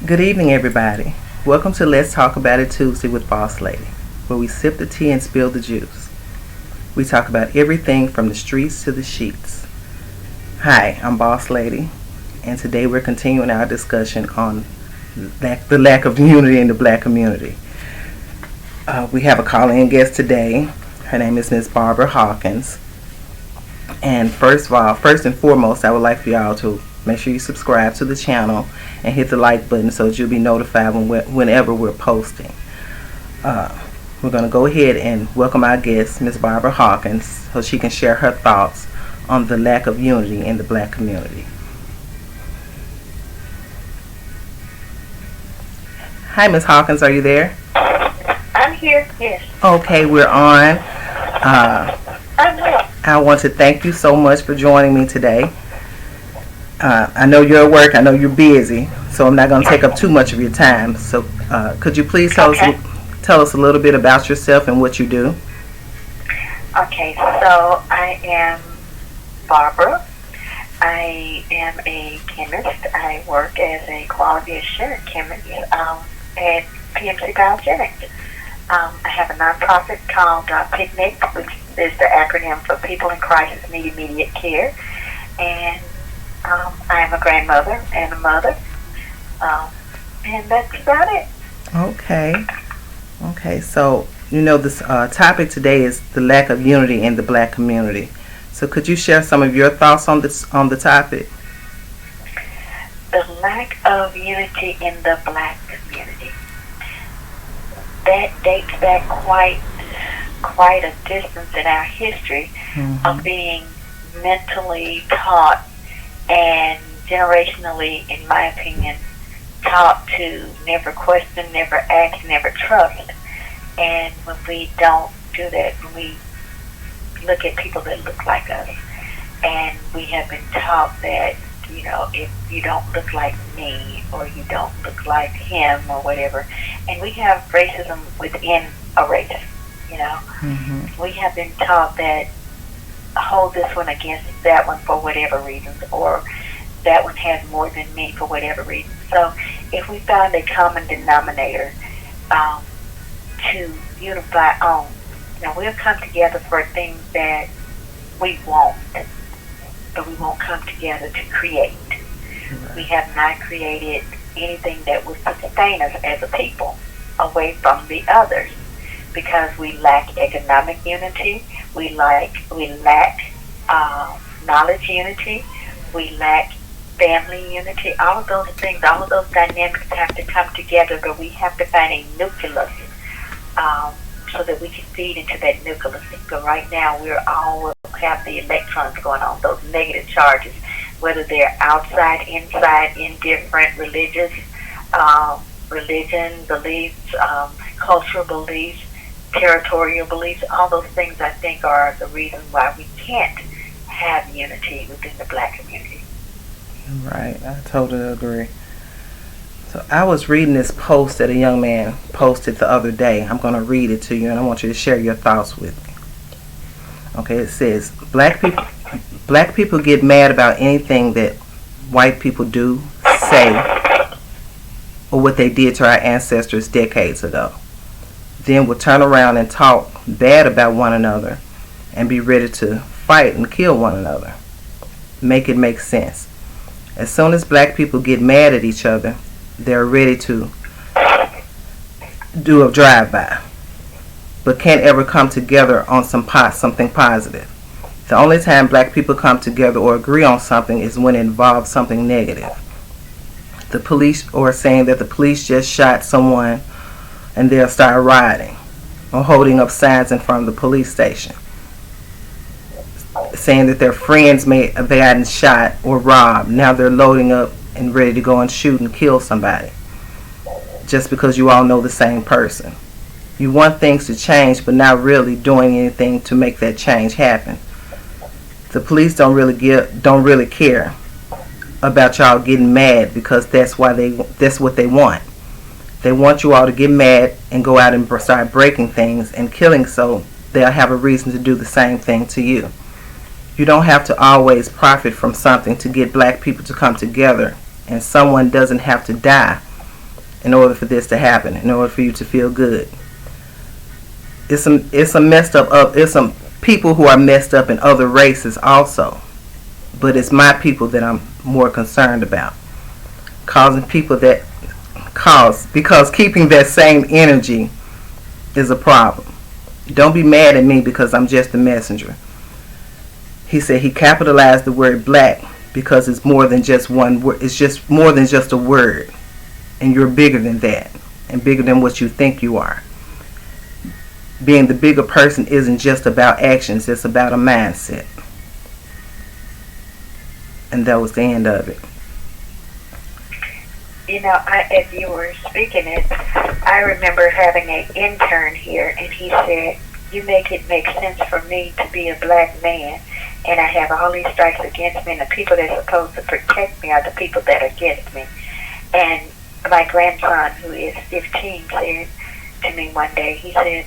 Good evening, everybody. Welcome to Let's Talk About It Tuesday with Boss Lady, where we sip the tea and spill the juice. We talk about everything from the streets to the sheets. Hi, I'm Boss Lady, and today we're continuing our discussion on the lack of unity in the black community. We have a call-in guest today. Her name is Miss Barbarbra Hawkins. And first and foremost, I would like for y'all to make sure you subscribe to the channel and hit the like button so that you'll be notified whenever we're posting. We're going to go ahead and welcome our guest, Miss Barbarbra Hawkins, so she can share her thoughts on the lack of unity in the black community. Hi, Miss Hawkins, are you there? I'm here, yes. Okay, we're on. I'm here. I want to thank you so much for joining me today. I know you're at work. I know you're busy, so I'm not going to take up too much of your time. So could you please tell us a little bit about yourself and what you do? Okay, so I am Barbara. I am a chemist. I work as a quality assurance chemist at PMC Biogenics. I have a nonprofit called Picnic, which is the acronym for People in Crisis Need Immediate Care. And I am a grandmother and a mother, and that's about it. Okay. So this topic today is the lack of unity in the black community. So could you share some of your thoughts on the topic? The lack of unity in the black community. That dates back quite a distance in our history of being mentally taught and generationally, in my opinion, taught to never question, never ask, never trust. And when we don't do that, when we look at people that look like us, and we have been taught that, if you don't look like me, or you don't look like him, or whatever, and we have racism within a race, we have been taught that hold this one against that one for whatever reasons, or that one has more than me for whatever reason. So if we find a common denominator to unify on, we'll come together for things that we want, but we won't come together to create. Right. We have not created anything that will sustain us as a people away from the others, because we lack economic unity, we lack knowledge unity, we lack family unity. All of those things, all of those dynamics have to come together, but we have to find a nucleus so that we can feed into that nucleus. But right now, we're all have the electrons going on, those negative charges, whether they're outside, inside, in different religion, beliefs, cultural beliefs, territorial beliefs. All those things, I think, are the reason why we can't have unity within the black community. Right, I totally agree. So I was reading this post that a young man posted the other day. I'm going to read it to you, and I want you to share your thoughts with me. Okay, it says, black people get mad about anything that white people do, say, or what they did to our ancestors decades ago. Then will turn around and talk bad about one another and be ready to fight and kill one another. Make it make sense. As soon as black people get mad at each other, they're ready to do a drive-by, but can't ever come together on something positive. The only time black people come together or agree on something is when it involves something negative. The police, or saying that the police just shot someone, and they'll start rioting or holding up signs in front of the police station, saying that their friends may have gotten shot or robbed. Now they're loading up and ready to go and shoot and kill somebody just because you all know the same person. You want things to change, but not really doing anything to make that change happen. The police don't really care about y'all getting mad, because that's what they want. They want you all to get mad and go out and start breaking things and killing, so they'll have a reason to do the same thing to you. You don't have to always profit from something to get black people to come together, and someone doesn't have to die in order for this to happen, in order for you to feel good. It's some messed up, it's some people who are messed up in other races also. But it's my people that I'm more concerned about. Because keeping that same energy is a problem. Don't be mad at me because I'm just a messenger. He said he capitalized the word black because it's more than just one word. It's just more than just a word. And you're bigger than that. And bigger than what you think you are. Being the bigger person isn't just about actions. It's about a mindset. And that was the end of it. You know, as you were speaking it, I remember having an intern here, and he said, "You make it make sense for me to be a black man, and I have all these strikes against me, and the people that are supposed to protect me are the people that are against me." And my grandson, who is 15, said to me one day, he said,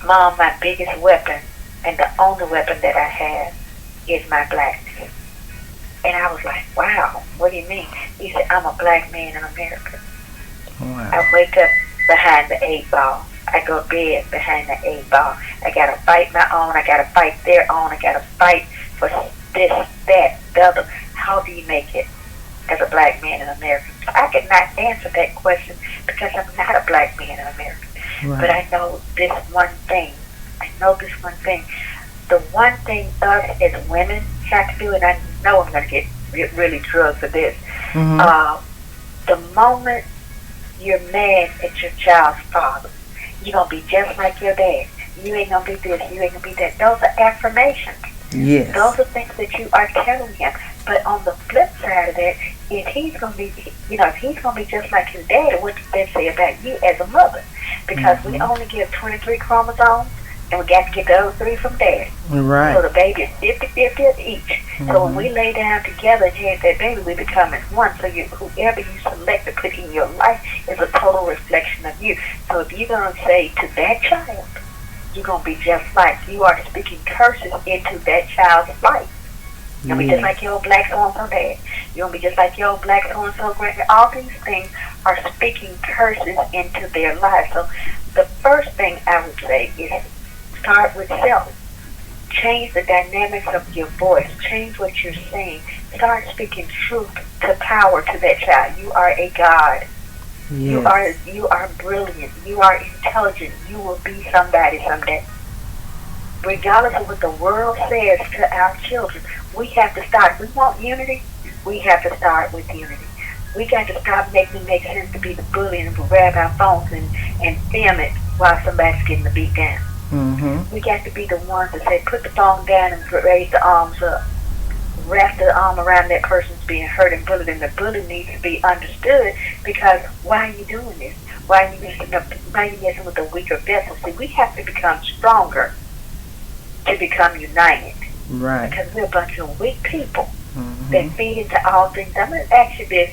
"Mom, my biggest weapon, and the only weapon that I have, is my blackness." And I was like, "Wow, what do you mean?" He said, "I'm a black man in America." Wow. I wake up behind the 8 ball. I go to bed behind the 8 ball. I got to fight my own. I got to fight their own. I got to fight for this, that, the other. How do you make it as a black man in America? So I could not answer that question because I'm not a black man in America. Right. But I know this one thing. The one thing us as women have to do, and I know I'm going to get really drugged for this. The moment you're mad at your child's father, you're going to be just like your dad. You ain't going to be this, you ain't going to be that. Those are affirmations. Yes. Those are things that you are telling him. But on the flip side of that, if he's going to be, if he's going to be just like his dad, what does that say about you as a mother? Because we only give 23 chromosomes, and we got to get those 3 from dad. Right. So the baby is 50-50 each. So when we lay down together and have that baby, we become as one. So whoever you select to put in your life is a total reflection of you. So if you're going to say to that child, you're going to be just like, you are speaking curses into that child's life. You're going to be just like your old black so-and-so dad. You're going to be just like your old black so-and-so grandma. All these things are speaking curses into their lives. So the first thing I would say is start with self. Change the dynamics of your voice. Change what you're saying. Start speaking truth to power to that child. You are a God. Yes. You are brilliant. You are intelligent. You will be somebody someday. Regardless of what the world says to our children, we have to start. We want unity. We have to start with unity. We got to stop making it make sense to be the bully and grab our phones and film it while somebody's getting the beat down. We got to be the ones that say, put the phone down and raise the arms up. Wrap the arm around that person's being hurt and bullied, and the bully needs to be understood because why are you doing this? Why are you messing with a weaker vessel? See, we have to become stronger to become united. Right. Because we're a bunch of weak people that feed into all things. I'm going to ask you this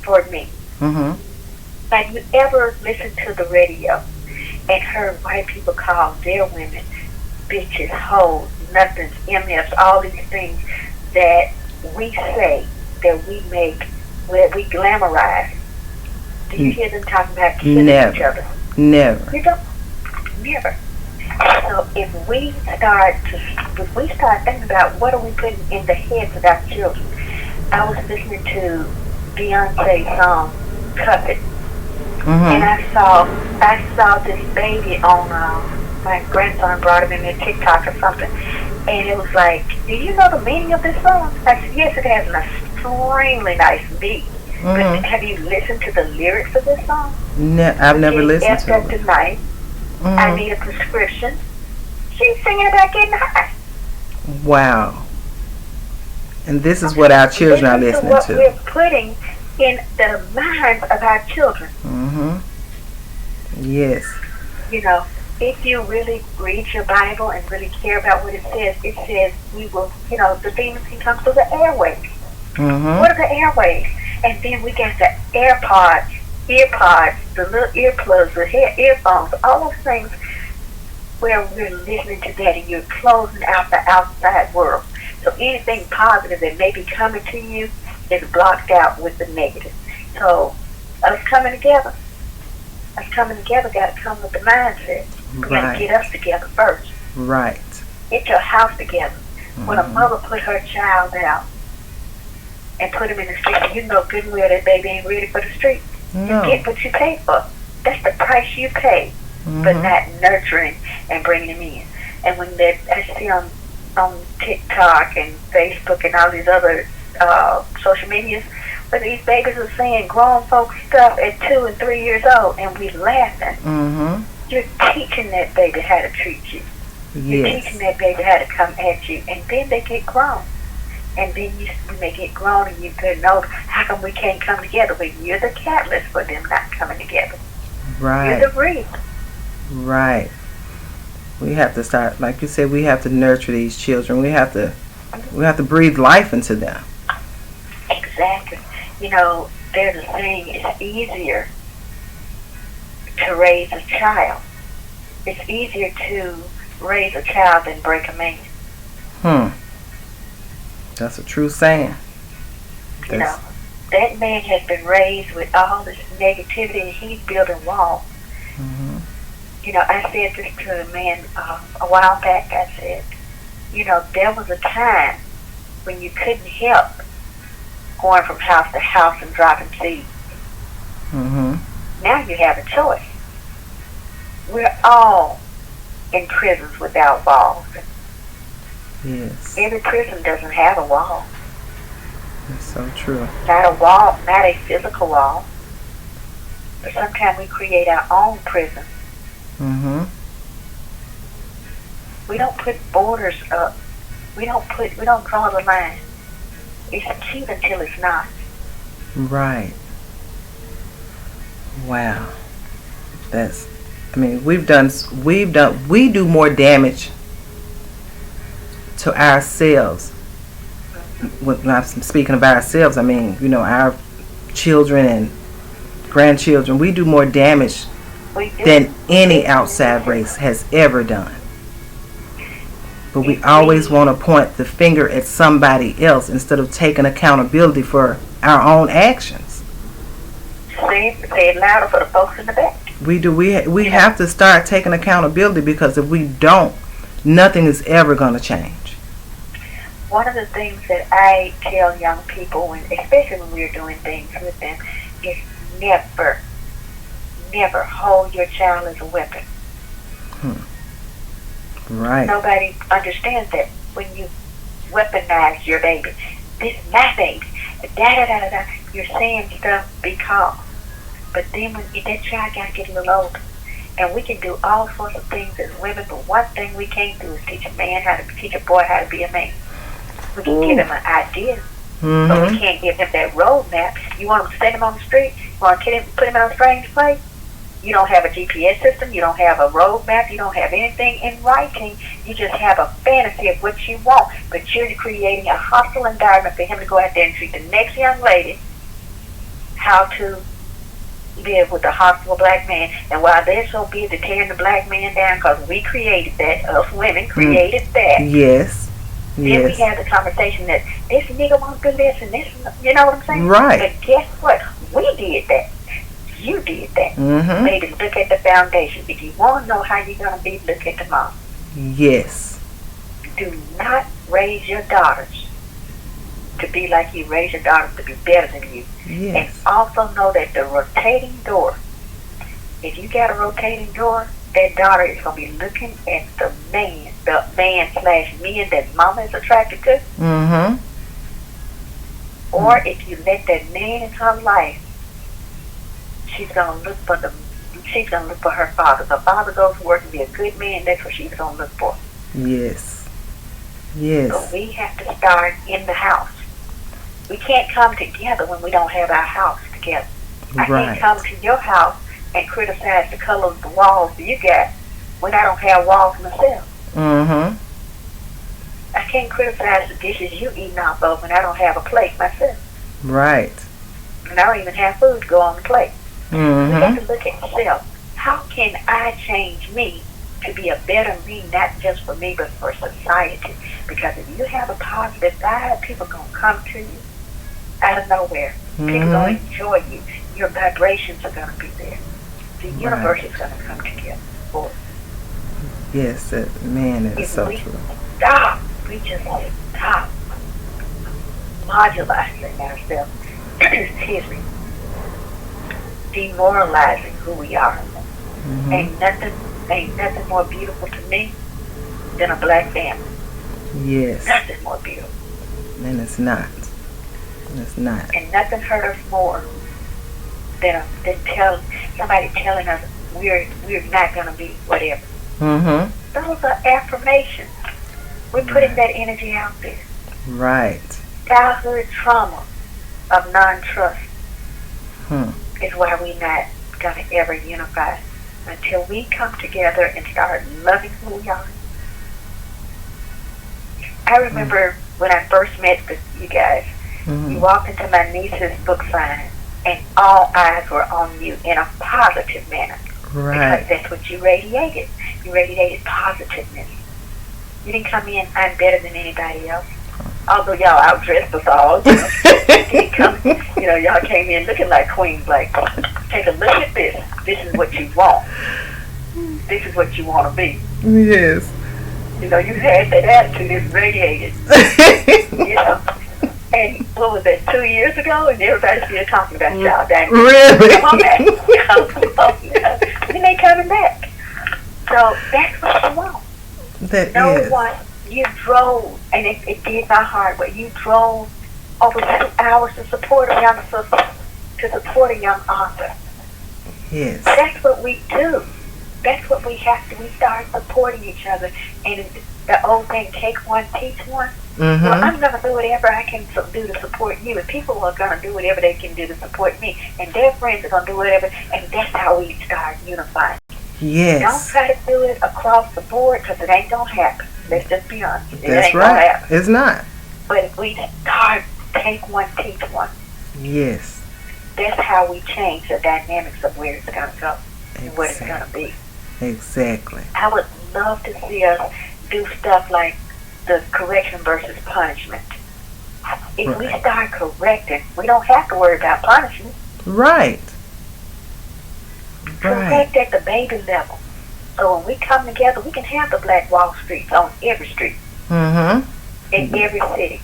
for me. Have you ever listened to the radio and heard white people call their women bitches, hoes, nothings, MFs, all these things that we say, that we make, that we glamorize? Do you hear them talking about killing each other? Never. You don't? Never. So if we start thinking about what are we putting in the heads of our children. I was listening to Beyonce's song "Cup It," and I saw this baby on my grandson brought him in their TikTok or something, and it was like, do you know the meaning of this song? I said, yes, it has an extremely nice beat. But have you listened to the lyrics of this song? No, I've never listened to it. Tonight, I need a prescription. She's singing about getting high. Wow. And this is what our children are listening what to. We're putting in the minds of our children. Yes. If you really read your Bible and really care about what it says we will, the demons can come through the airways. What are the airways? And then we got the earpods, the little earplugs, the earphones, all those things where we're listening to that and you're closing out the outside world. So anything positive that may be coming to you is blocked out with the negative. So us coming together. Us coming together got to come with the mindset. We got to get us together first. Right. Get your house together. When a mother put her child out and put him in the street, you know good and well that baby ain't ready for the street. No. You get what you pay for. That's the price you pay for not nurturing and bringing him in. And when I see on TikTok and Facebook and all these other social medias, where these babies are saying grown folks stuff at 2 and 3 years old, and we laughing. You're teaching that baby how to treat you. You're teaching that baby how to come at you, and then they get grown. And then when they get grown and you get older, how come we can't come together? Well, you're the catalyst for them not coming together. Right. You're the reason. Right. We have to start, like you said, we have to nurture these children. We have to breathe life into them. Exactly. You know, there's a saying, it's easier to raise a child. It's easier to raise a child than break a man. That's a true saying. You know, that man has been raised with all this negativity and he's building walls. You know, I said this to a man a while back. I said, you know, there was a time when you couldn't help going from house to house and dropping seeds. Now you have a choice. We're all in prisons without walls. Yes. Every prison doesn't have a wall. That's so true. Not a wall, not a physical wall. But sometimes we create our own prison. We don't put borders up. We don't draw the line. It's cute until it's not. Right. Wow. We do more damage to ourselves. When I'm speaking of ourselves, I mean, you know, our children and grandchildren, we do more damage than any outside race has ever done. But we always want to point the finger at somebody else instead of taking accountability for our own actions. Say it louder for the folks in the back. We do. We have to start taking accountability, because if we don't, nothing is ever going to change. One of the things that I tell young people, especially when we're doing things with them, is never hold your child as a weapon. Right. Nobody understands that when you weaponize your baby. This is my baby. You're saying stuff because. But then when that child got to get a little older, and we can do all sorts of things as women, but one thing we can't do is teach a boy how to be a man. We can give him an idea, but we can't give him that roadmap. You want him to send him on the street? You want to put him in a strange place? You don't have a GPS system. You don't have a roadmap. You don't have anything in writing. You just have a fantasy of what you want, but you're creating a hostile environment for him to go out there and treat the next young lady how to live with a hostile black man. And while they're so busy tearing the black man down, because we created that, us women created that. Yes. Then we have the conversation that this nigga won't do this and this, you know what I'm saying? Right. But guess what? We did that. You did that. Maybe look at the foundation. If you want to know how you're going to be, look at the mom. Yes. Do not raise your daughters to be like you. Raise your daughters to be better than you. Yes. And also know that the rotating door, if you got a rotating door, that daughter is going to be looking at the man /men that mama is attracted to. Or if you let that man in her life, she's going to look for her father. If her father goes to work and be a good man, that's what she's going to look for. Yes. Yes. So we have to start in the house. We can't come together when we don't have our house together. I can't come to your house and criticize the color of the walls you got when I don't have walls myself. I can't criticize the dishes you eating off of when I don't have a plate myself. Right. And I don't even have food to go on the plate. We have to look at yourself. How can I change me to be a better me, not just for me, but for society? Because if you have a positive vibe, people are going to come to you out of nowhere. People are going to enjoy you. your vibrations are going to be there. The universe is going to come together for us. Yes, man, that is so true. We just stop modulating ourselves. Excuse me. Demoralizing who we are. Ain't nothing more beautiful to me than a black family. Yes. Nothing more beautiful. And it's not. It's not. And nothing hurt us more than somebody telling us we're not gonna be whatever. Those are affirmations. We're putting that energy out there. Right. Childhood trauma of non-trust is why we're not gonna ever unify until we come together and start loving who we are. I remember when I first met you guys, you walked into my niece's book signing and all eyes were on you in a positive manner. Right. Because that's what you radiated. You radiated positiveness. You didn't come in, I'm better than anybody else. Although y'all outdressed us all. You didn't come, y'all came in looking like queens, like, take a look at this. This is what you want. This is what you want to be. Yes. You had that attitude, it's radiated. And what was that, 2 years ago? And everybody's still talking about y'all. Really? Come on back. When they coming back. So that's what you want. You drove, and it did my heart, but you drove over 2 hours to support a young sister, to support a young author. Yes. That's what we do. That's what we have to. We start supporting each other. And the old thing, take one, teach one. Well, I'm going to do whatever I can do to support you. And people are going to do whatever they can do to support me. And their friends are going to do whatever. And that's how we start unifying. Yes. Don't try to do it across the board because it ain't going to happen. Let's just be honest. That's right. It's not. But if we start, take one, teach one. Yes. That's how we change the dynamics of where it's going to go and what it's going to be. Exactly. I would love to see us do stuff like the correction versus punishment. If we start correcting, we don't have to worry about punishment. Right. Correct at the baby level. So when we come together, we can have the Black Wall Streets on every street. In every city.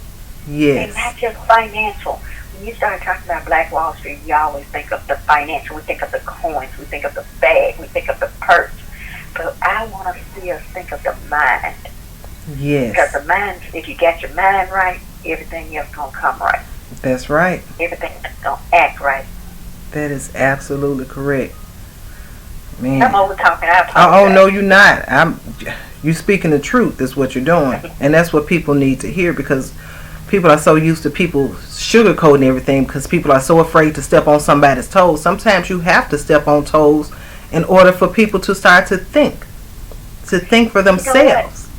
Yes. And not just financial. When you start talking about Black Wall Street, you always think of the financial. We think of the coins. We think of the bag. We think of the purse. But I want to see us think of the mind. Yes. Because the mind, if you get your mind right, everything else going to come right. That's right. Everything going to act right. That is absolutely correct. Man. I'm over talking. I apologize. Oh, no, you're not. You speaking the truth is what you're doing. And that's what people need to hear, because people are so used to people sugarcoating everything because people are so afraid to step on somebody's toes. Sometimes you have to step on toes in order for people to start to think for themselves.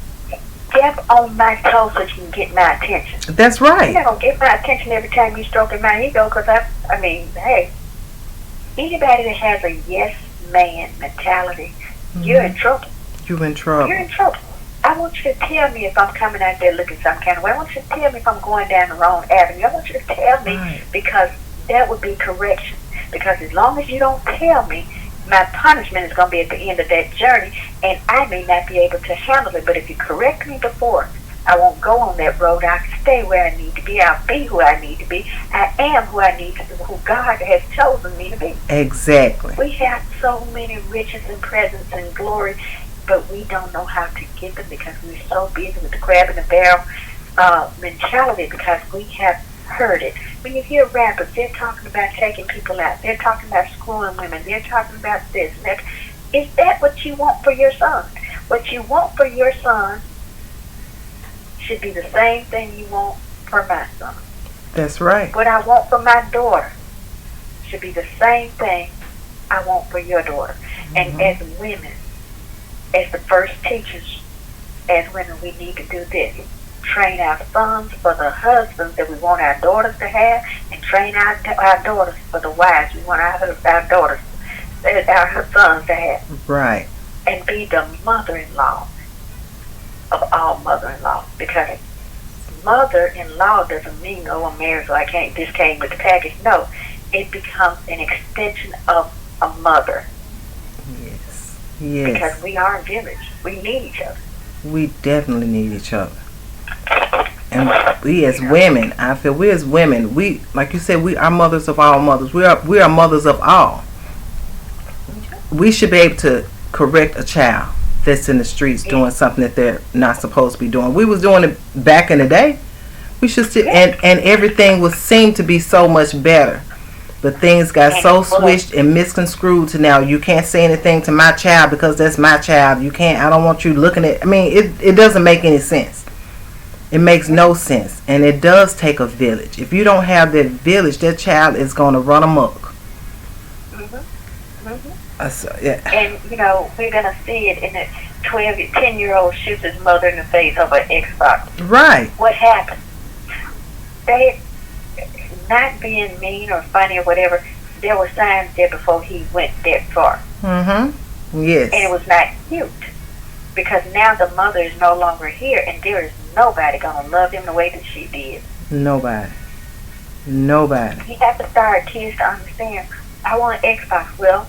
Step on my toes so you can get my attention. That's right. You're not going to get my attention every time you stroking my ego, because hey, anybody that has a yes man mentality, you're in trouble. You're in trouble. You're in trouble. I want you to tell me if I'm coming out there looking some kind of way. I want you to tell me if I'm going down the wrong avenue. I want you to tell me, because that would be correction. Because as long as you don't tell me, my punishment is going to be at the end of that journey, and I may not be able to handle it. But if you correct me before, I won't go on that road. I can stay where I need to be. I'll be who I need to be. I am who I need to be, who God has chosen me to be. Exactly. We have so many riches and presents and glory, but we don't know how to get them because we're so busy with the crab in the barrel mentality, because we have heard it. When you hear rappers, they're talking about taking people out. They're talking about screwing women. They're talking about this and that. Is that what you want for your son? What you want for your son should be the same thing you want for my son. That's right. What I want for my daughter should be the same thing I want for your daughter. And as women, as the first teachers, as women, we need to do this. Train our sons for the husbands that we want our daughters to have, and train our daughters for the wives we want our daughters, our sons to have. Right. And be the mother-in-law of all mother-in-law, because mother-in-law doesn't mean, oh, I'm married so I can't, this came with the package. No, it becomes an extension of a mother. Yes. Yes. Because we are a village. We need each other. We definitely need each other. And we as women, I feel we as women, we, like you said, we are mothers of all mothers. We are mothers of all. We should be able to correct a child that's in the streets doing something that they're not supposed to be doing. We was doing it back in the day. We should still, and everything would seem to be so much better. But things got so switched and misconstrued to now you can't say anything to my child because that's my child. You can't, I don't want you looking at, I mean, it doesn't make any sense. It makes no sense. And it does take a village. If you don't have that village, that child is going to run amok. Yeah. And, you know, we're going to see it in the 10-year-old shoots his mother in the face over an Xbox. Right. What happened? They, not being mean or funny or whatever, there were signs there before he went that far. Yes. And it was not cute. Because now the mother is no longer here, and there is nobody going to love him the way that she did. Nobody. You have to start kids to understand, I want an Xbox. Well,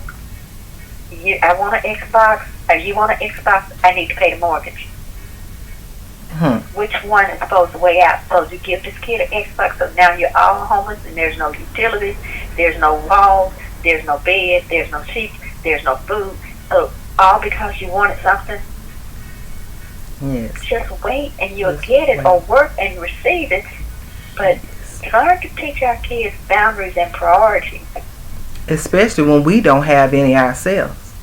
I want an Xbox. Or you want an Xbox, I need to pay the mortgage. Which one is supposed to weigh out? So you give this kid an Xbox, so now you're all homeless, and there's no utilities, there's no walls, there's no bed, there's no sheets, there's no food. So all because you wanted something. Yes. Just wait and you'll get it, or work and receive it. But learn to teach our kids boundaries and priorities. Especially when we don't have any ourselves.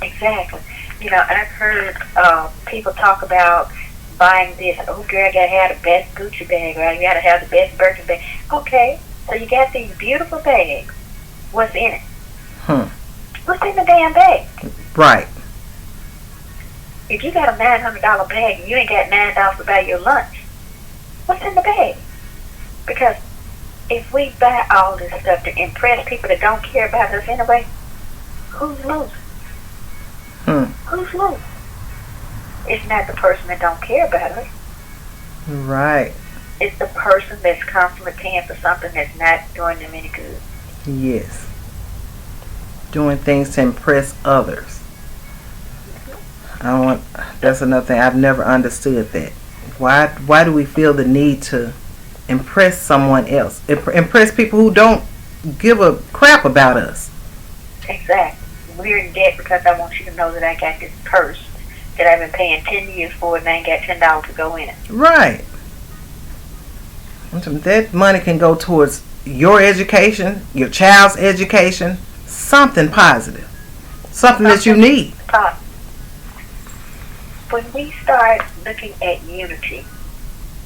Exactly. You know, I've heard people talk about buying this. Oh, girl, I gotta have the best Gucci bag, or I gotta have the best Birkin bag. Okay, so you got these beautiful bags. What's in it? What's in the damn bag? Right. If you got a $900 bag and you ain't got $9 to buy your lunch, what's in the bag? Because if we buy all this stuff to impress people that don't care about us anyway, who's losing? Who's losing? It's not the person that don't care about us. Right. It's the person that's constantly paying for something that's not doing them any good. Yes. Doing things to impress others. That's another thing. I've never understood that. Why do we feel the need to impress someone else? Impress people who don't give a crap about us. Exactly. We're in debt because I want you to know that I got this purse that I've been paying 10 years for, and I ain't got $10 to go in it. Right. That money can go towards your education, your child's education, something positive, something that you need. When we start looking at unity,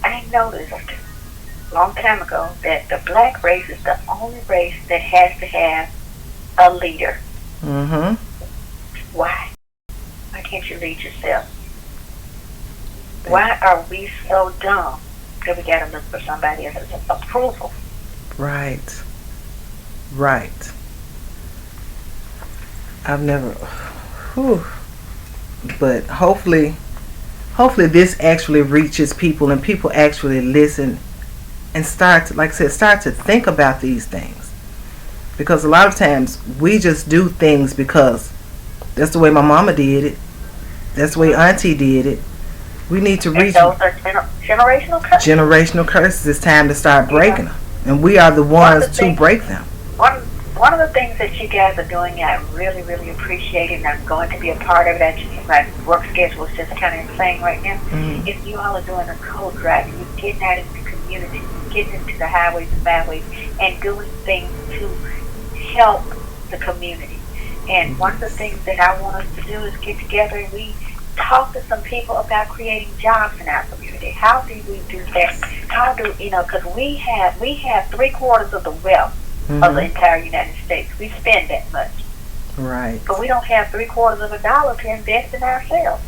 I noticed a long time ago that the black race is the only race that has to have a leader. Why? Why can't you lead yourself? Why are we so dumb that we gotta look for somebody else's approval? Right. I've never. But hopefully this actually reaches people, and people actually listen and start to, like I said, start to think about these things. Because a lot of times we just do things because that's the way my mama did it. That's the way auntie did it. We need to reach. And those are generational curses. Generational curses. It's time to start breaking them. And we are the ones to break them. One of the things that you guys are doing, I really, really appreciate it, and I'm going to be a part of it. My work schedule is just kind of insane right now. If you all are doing a code drive, and you're getting out into the community, you're getting into the highways and byways, and doing things to help the community. And one of the things that I want us to do is get together and we talk to some people about creating jobs in our community. How do we do that? How do, because we have 3/4 of the wealth of the entire United States. We spend that much. Right. But we don't have $0.75 of a dollar to invest in ourselves.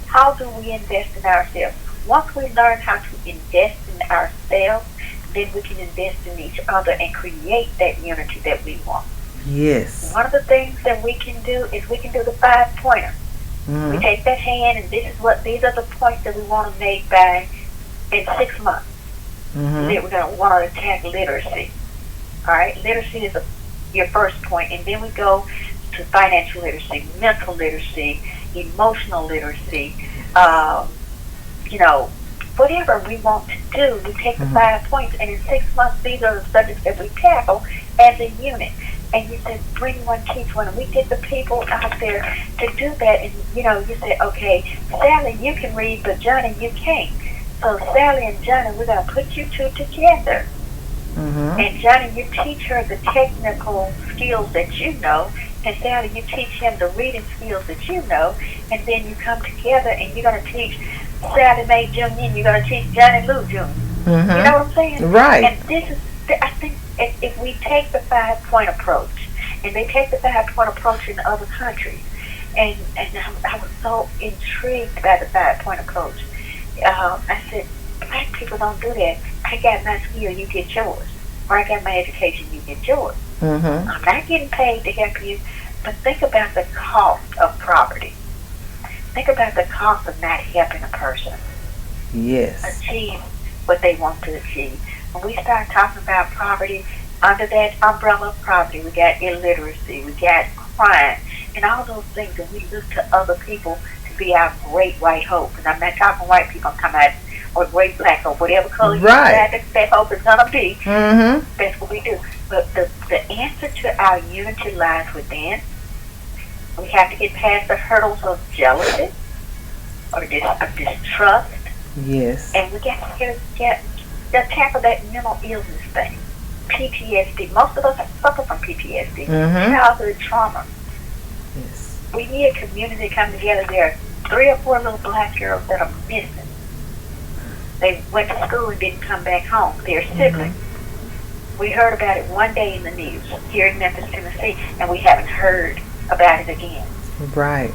How do we invest in ourselves? Once we learn how to invest in ourselves, then we can invest in each other and create that unity that we want. Yes. One of the things that we can do is we can do the 5-pointer. We take that hand, and these are the points that we want to make in 6 months. We're going to want to attack literacy. All right, literacy is your first point, and then we go to financial literacy, mental literacy, emotional literacy, you know, whatever we want to do. We take the 5 points, and in 6 months, these are the subjects that we tackle as a unit. And you said, bring one, teach one. And we get the people out there to do that. And, you know, you said, okay, Sally, you can read, but Johnny, you can't. So Sally and Johnny, we're going to put you two together. And Johnny, you teach her the technical skills that you know, and Sally, you teach him the reading skills that you know, and then you come together and you're going to teach Sally Mae Jr. and you're going to teach Johnny Lou Jr. You know what I'm saying? Right. And this is, I think, if we take the 5-point approach, and they take the 5-point approach in other countries, and I was so intrigued by the 5-point approach. I said, black people don't do that. I got my skill, you get yours. Or I got my education, you get yours. I'm not getting paid to help you, but think about the cost of property. Think about the cost of not helping a person achieve what they want to achieve. When we start talking about poverty, under that umbrella of poverty, we got illiteracy, we got crime, and all those things, and we look to other people to be our great white hope. And I'm not talking white people, I'm talking about or great black hope, whatever color you decide that hope is going to be. That's what we do. But the answer to our unity lies within. We have to get past the hurdles of jealousy or distrust. Yes. And we got to tackle that mental illness thing. PTSD. Most of us suffer from PTSD. Childhood trauma. Yes. We need a community to come together. There are 3 or 4 little black girls that are missing. They went to school and didn't come back home. They're siblings. We heard about it one day in the news here in Memphis, Tennessee, and we haven't heard about it again. Right.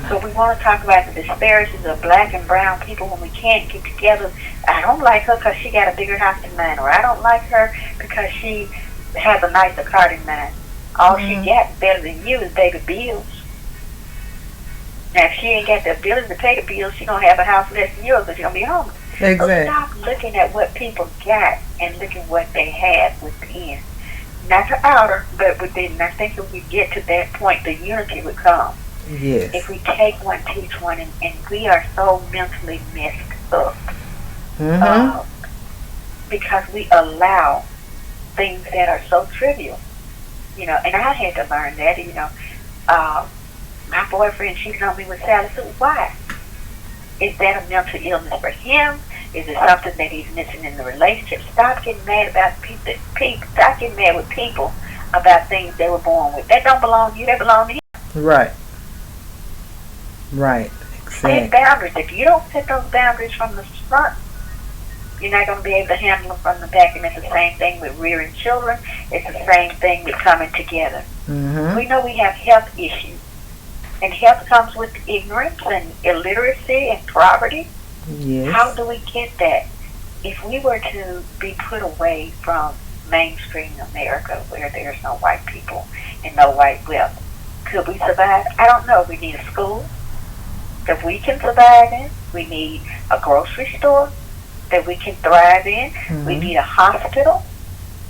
So we want to talk about the disparities of black and brown people when we can't get together. I don't like her because she got a bigger house than mine, or I don't like her because she has a nicer car than mine. All she got better than you is baby bills. Now, if she ain't got the ability to pay the bills, she's going to have a house less than yours, but she's going to be homeless. Exactly. So stop looking at what people got and look at what they have within. Not the outer, but within. And I think if we get to that point, the unity would come. Yes. If we take one, teach one, and we are so mentally messed up. Because we allow things that are so trivial. You know, and I had to learn that, you know. My boyfriend cheated on me with Sally. So why? Is that a mental illness for him? Is it something that he's missing in the relationship? Stop getting mad about people. Stop getting mad with people about things they were born with. That don't belong to you. That belong to him. Right. Right. Exactly. Set boundaries. If you don't set those boundaries from the front, you're not going to be able to handle them from the back. And it's the same thing with rearing children. It's the same thing with coming together. We know we have health issues. And health comes with ignorance and illiteracy and poverty. Yes. How do we get that? If we were to be put away from mainstream America where there's no white people and no white wealth, could we survive? I don't know. We need a school that we can survive in. We need a grocery store that we can thrive in. We need a hospital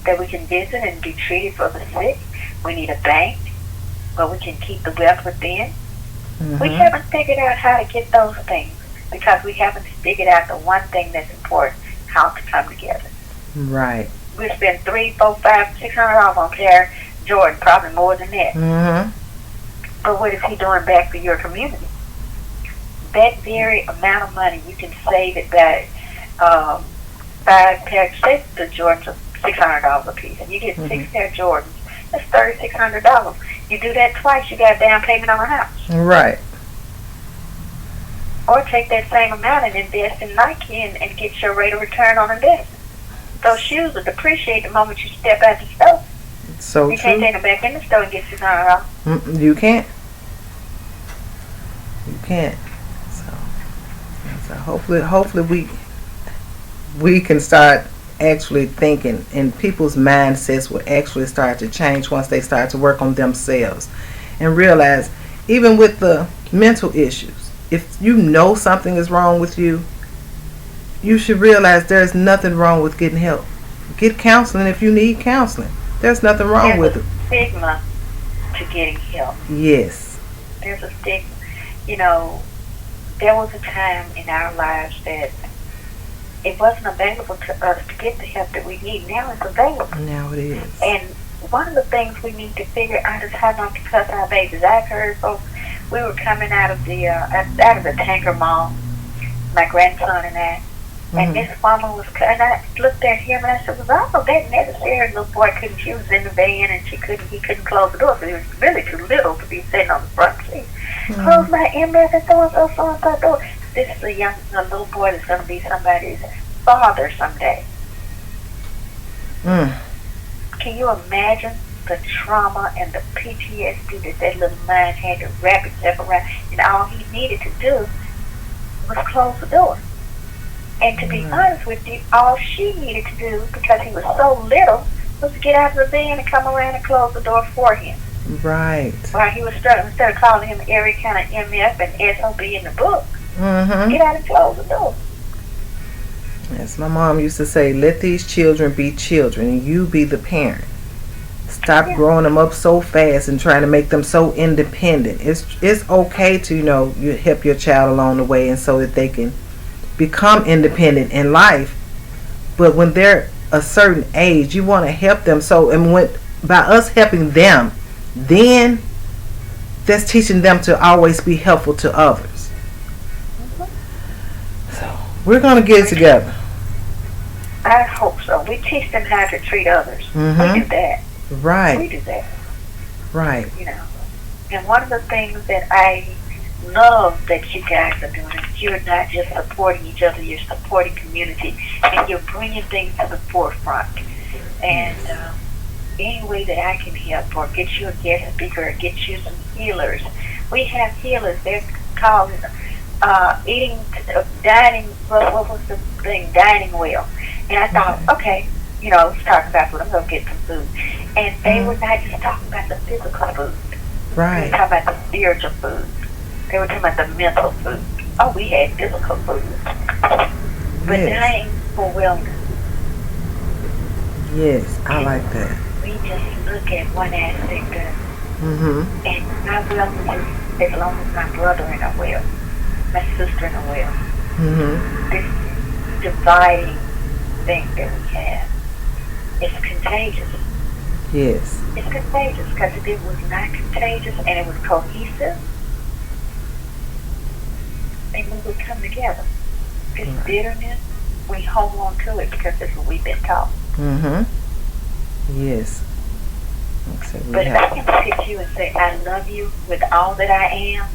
that we can visit and be treated for the sick. We need a bank where we can keep the wealth within. We haven't figured out how to get those things because we haven't figured out the one thing that's important, how to come together. Right. We spend $300, $400, $500, $600 on Claire Jordan, probably more than that. But what is he doing back for your community? That very amount of money, you can save it by 5 pairs, say the Jordans are $600 a piece, and you get 6 pair of Jordans. That's $3,600. You do that twice, you got a down payment on a house. Right. Or take that same amount and invest in Nike and get your rate of return on investment. Those shoes will depreciate the moment you step out the store. So you can't take them back in the store and get $600. You can't. You can't. So hopefully we can start actually thinking, and people's mindsets will actually start to change once they start to work on themselves and realize, even with the mental issues, if you know something is wrong with you, you should realize there's nothing wrong with getting help. get counseling if you need counseling. There's nothing wrong with it. There's a stigma to getting help. Yes. There's a stigma. You know, there was a time in our lives that it wasn't available to us to get the help that we need. Now it's available. Now it is. And one of the things we need to figure out is how not to cuss our babies. I've heard folks, we were coming out of the Tanker Mall, my grandson and I, and this woman was, and I looked at him and I said, was all of that necessary? The little boy couldn't, she was in the van and he couldn't close the door because he was really too little to be sitting on the front seat. Close my MF and so door. This is a little boy that's going to be somebody's father someday. Can you imagine the trauma and the PTSD that little mind had to wrap itself around, and all he needed to do was close the door. And to be honest with you, all she needed to do, because he was so little, was to get out of the van and come around and close the door for him. Right. While he was struggling, instead of calling him every kind of MF and SOB in the book, get out and close the door. Yes, my mom used to say, let these children be children and you be the parent. Stop growing them up so fast and trying to make them so independent. It's okay to, you help your child along the way and so that they can become independent in life. But when they're a certain age, you want to help them. So, and by us helping them, then that's teaching them to always be helpful to others. So we're going to get it together. I hope so. We teach them how to treat others. We do that. Right. We do that. Right. And one of the things that I love that you guys are doing is you're not just supporting each other, you're supporting community, and you're bringing things to the forefront. And any way that I can help, or get you a guest speaker, or get you some healers. We have healers. They're called dining. What was the thing? Dining well. And I thought, okay, let's talk about food. I'm going to get some food. And they were not just talking about the physical food. Right. They were talking about the spiritual food. They were talking about the mental food. Oh, we had physical food. But dining for wellness. Yes, I like that. We just look at one aspect of it. And my wellness is as long as my brother and I well, my sister and I well. This dividing thing that we have, it's contagious. Yes. It's contagious, because if it was not contagious and it was cohesive, then we would come together. This bitterness, we hold on to it because that's what we've been taught. Yes. But if I can look at you and say, I love you with all that I am,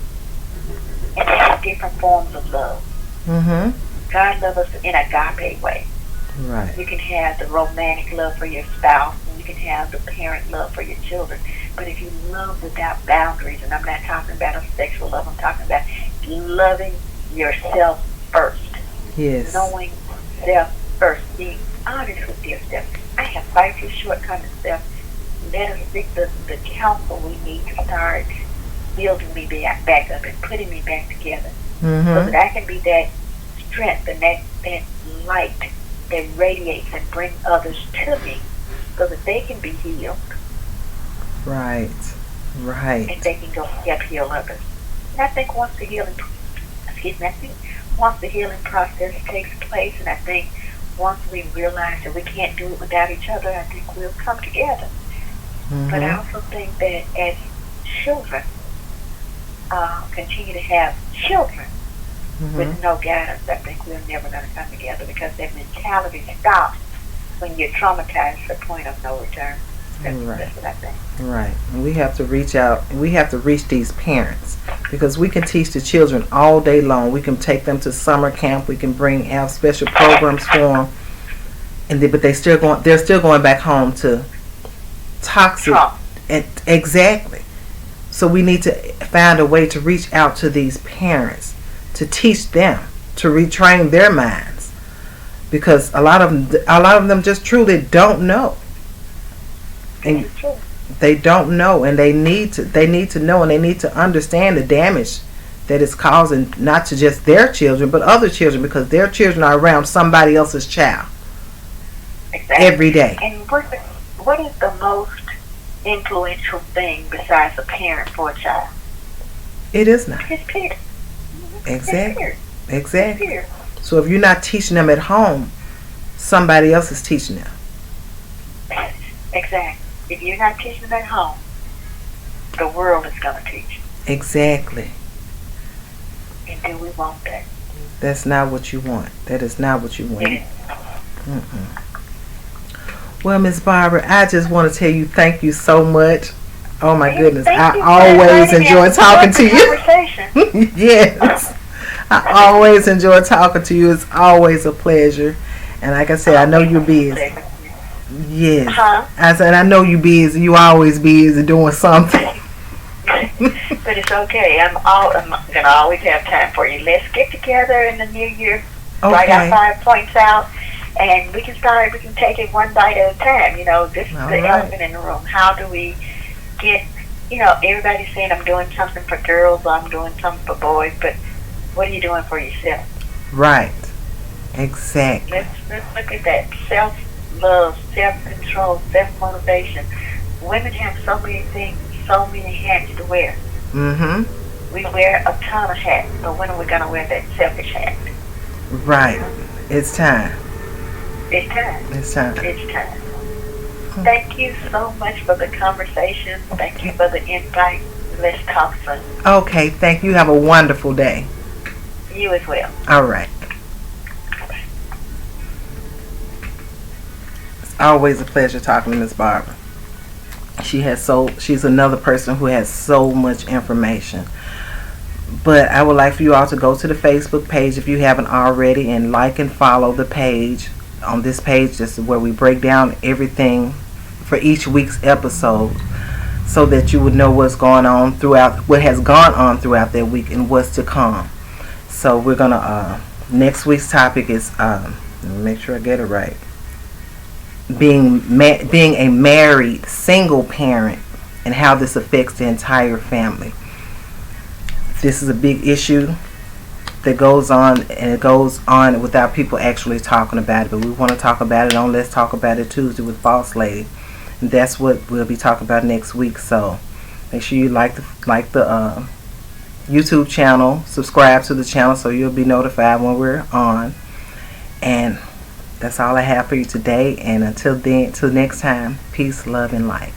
and there's different forms of love. God loves us in an agape way. Right. You can have the romantic love for your spouse, and you can have the parent love for your children. But if you love without boundaries, and I'm not talking about a sexual love, I'm talking about loving yourself first. Yes. Knowing self first. Being honest with yourself. I have quite a few shortcomings of self. Let us seek the counsel we need to start building me back up and putting me back together. So that I can be that strength and that light that radiates and bring others to me so that they can be healed. Right. Right. And they can go help heal others. And I think once the healing process takes place, and I think once we realize that we can't do it without each other, I think we'll come together. But I also think that as children continue to have children with no guidance, I think we're never going to come together, because that mentality stops when you're traumatized to the point of no return. That's what I think. Right. And we have to reach out, and we have to reach these parents, because we can teach the children all day long. We can take them to summer camp. We can have special programs for them, but they're still going back home to toxic. Exactly. So we need to find a way to reach out to these parents, to teach them, to retrain their minds, because a lot of them just truly don't know. And they don't know, and they need to know, and they need to understand the damage that it's causing, not to just their children but other children, because their children are around somebody else's child. Exactly. Every day. And what is the most influential thing besides a parent for a child? It is not. His peers. Exactly. Exactly. Peers. So if you're not teaching them at home, somebody else is teaching them. Exactly. If you're not teaching them at home, the world is going to teach. Exactly. And do we want that? That's not what you want. That is not what you want. Mm-mm. Well, Miss Barbara, I just want to tell you thank you so much. Oh my goodness, I always enjoy talking to you. Yes, I always enjoy talking to you. It's always a pleasure. And like I said, I know you're busy. Yes. I said, I know you're busy. You always busy doing something. But it's okay. I'm going to always have time for you. Let's get together in the new year. Write our 5 points out. And we can take it one bite at a time. You know, this is the elephant in the room. How do we get, everybody's saying I'm doing something for girls or I'm doing something for boys, but what are you doing for yourself? Right. Exactly. Let's look at that. Self-love, self-control, self-motivation. Women have so many things, so many hats to wear. Mm-hmm. We wear a ton of hats, but when are we going to wear that selfish hat? Right. It's time. It's time. It's time. It's time. Thank you so much for the conversation. Thank you for the invite. Let's talk soon. Okay. Thank you. Have a wonderful day. You as well. All right. It's always a pleasure talking to Miss Barbara. She's another person who has so much information. But I would like for you all to go to the Facebook page if you haven't already and like and follow the page. On this page, this is where we break down everything for each week's episode so that you would know what has gone on throughout that week and what's to come. So we're going to, next week's topic is, let me make sure I get it right, being a married single parent and how this affects the entire family. This is a big issue that goes on, and it goes on without people actually talking about it. But we want to talk about it on Let's Talk About It Tuesday with Boss Lady. And that's what we'll be talking about next week. So make sure you like the YouTube channel, subscribe to the channel so you'll be notified when we're on. And that's all I have for you today. And until next time, peace, love, and light.